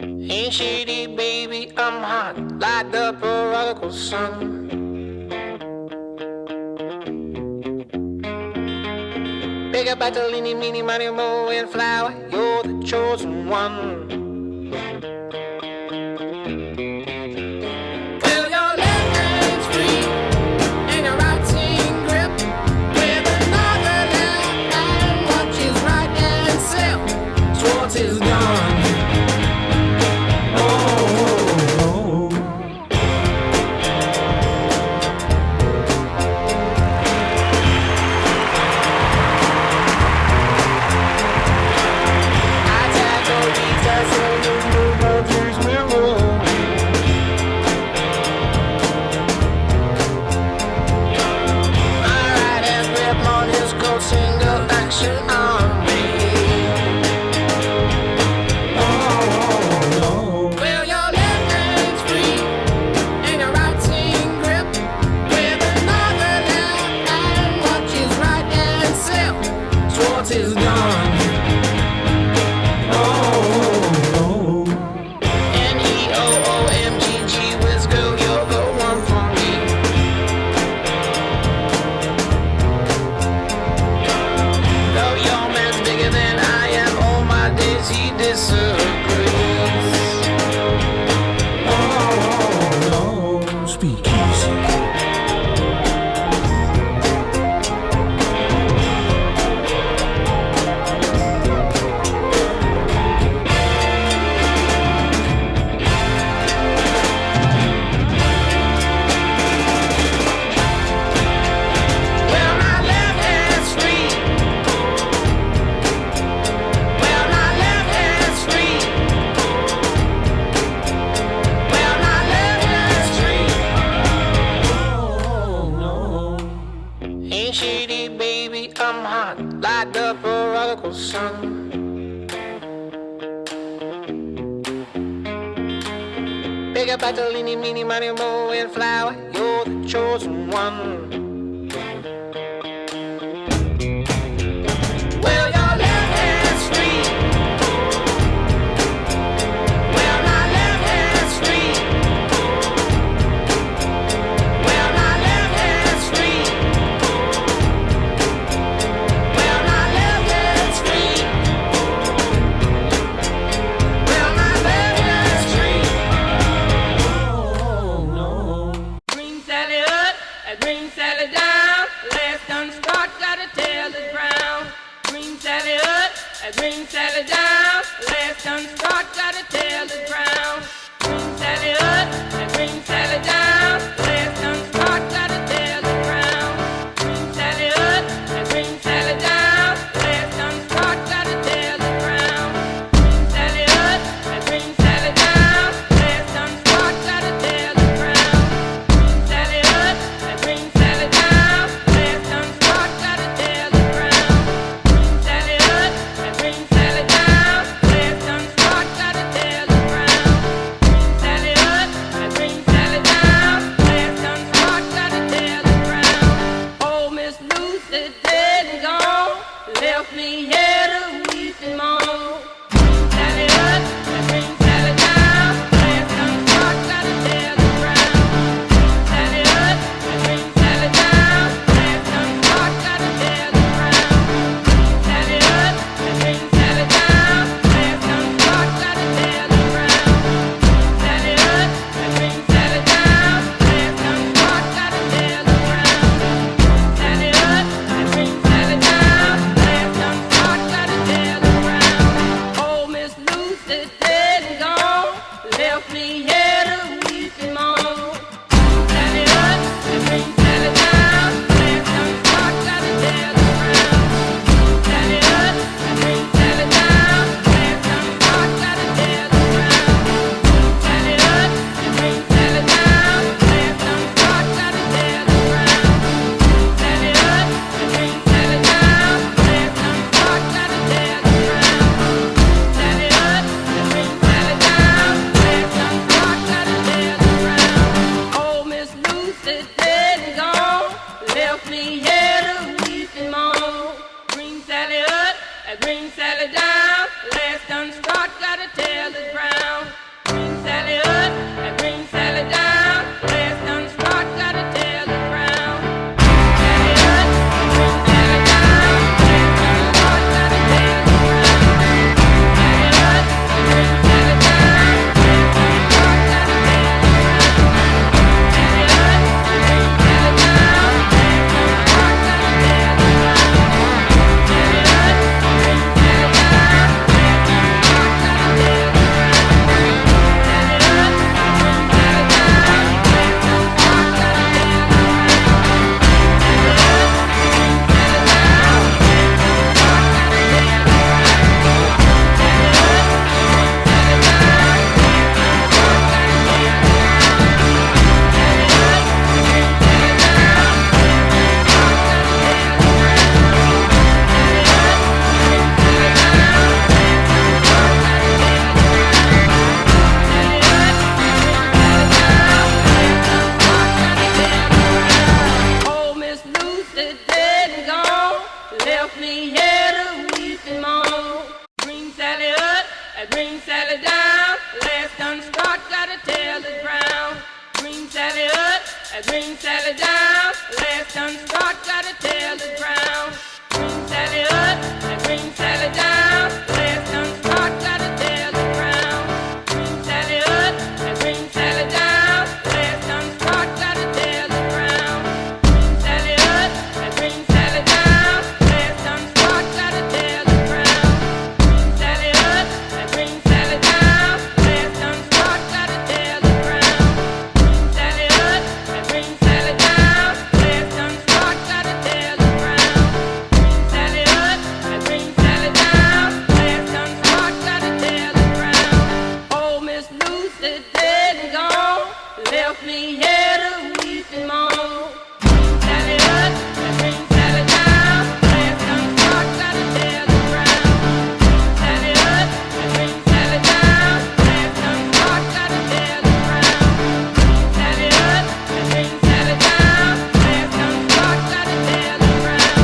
Ain't shady, baby, I'm hot like the prodigal son. Big up Bartolini, meeny, money, mo, and flower, you're the chosen one. Well, your left hand's free, and your right's in grip, with another left hand watches right and slip. Swartz is gone. Big up Bartolini, meeny, money, mo, and flower, you're the chosen one. Green Sally down, last done start, gotta tell the ground. Green Sally up, and Green Sally down, last done start, gotta tell the ground. Green Sally up, and Green Sally down, last done start, gotta tell the ground. Green Sally up, and Green Sally down, last done start, gotta tell the ground. Green Sally up, and Green Sally down, last done start, gotta tell the ground. Green Sally up, and Green Sally down, last done start, gotta tell the ground. Green Sally up, and Green Sally down, last done start, gotta tell the ground. Oh, Miss Lucy dead and gone, left me here to weep and moan. Green Sally up, and Green Sally down, last done start, gotta tell the ground. Green Sally up, and Green Sally down, last done start, gotta tell the ground. Green Sally up, and Green Sally down, last done start, gotta tell the ground. Green Sally up, and Green Sally down, last done start, gotta tell the ground. Green Sally up, and Green Sally down, last done start, gotta tell the ground. Oh, Miss Lucy dead and gone, left me here to weep and moan. Green Sally up, and Green Sally down, last done start, gotta tell the ground. Green Sally up, and Green Sally down, last done start, gotta tell the ground. Green Sally up, and Green Sally down, last done start, gotta tell the ground. Green Sally up, and Green Sally down, last done start, gotta tell the ground. Green Sally up, and Green Sally down, last done start, gotta tell the ground. Sally down, last done start, got a tail is brown. Green Sally up, Green Sally down, last done start, got a tail is brown. Green Sally up, Green Sally down, last done start, got a tail is brown. Green Sally up, Green Sally down, last done start, got a tail is brown. Green Sally up, Green Sally down, last done start, got a tail is brown. Green Sally up, Green Sally down, last done start, got a tail is brown. Green Sally up, Green Sally down, last done start, got a tail is brown. Green Sally up, Green Sally down, last done start, got a tail is brown. Oh, Miss Lucy dead and gone, left me here to weep and moan. Green Sally up, Green Sally down, last done start, got a tail is brown. Green Sally up, Green Sally down, last done start, got a tail is brown. Green Sally up, Green Sally down, last done start, got a tail is brown.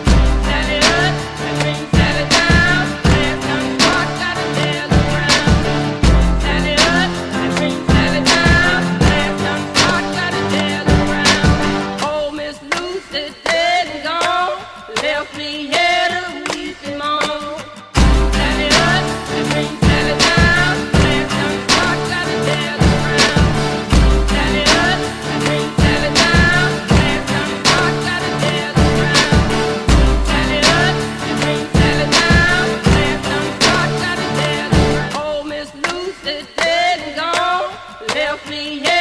Green Sally up, Green Sally down, last done start, got a tail is brown. Green Sally up, Green Sally down, last done start, got a tail is brown. Oh, Miss Lucy dead and gone, left me here to weep and moan. Green Sally up, Green Sally down, last done start, got a tail is brown. Green Sally up, Green Sally down, last done start, got a tail is brown. Green Sally up, Green Sally down, last done start, got a tail is brown. Oh, Miss Lucy dead and gone, left me here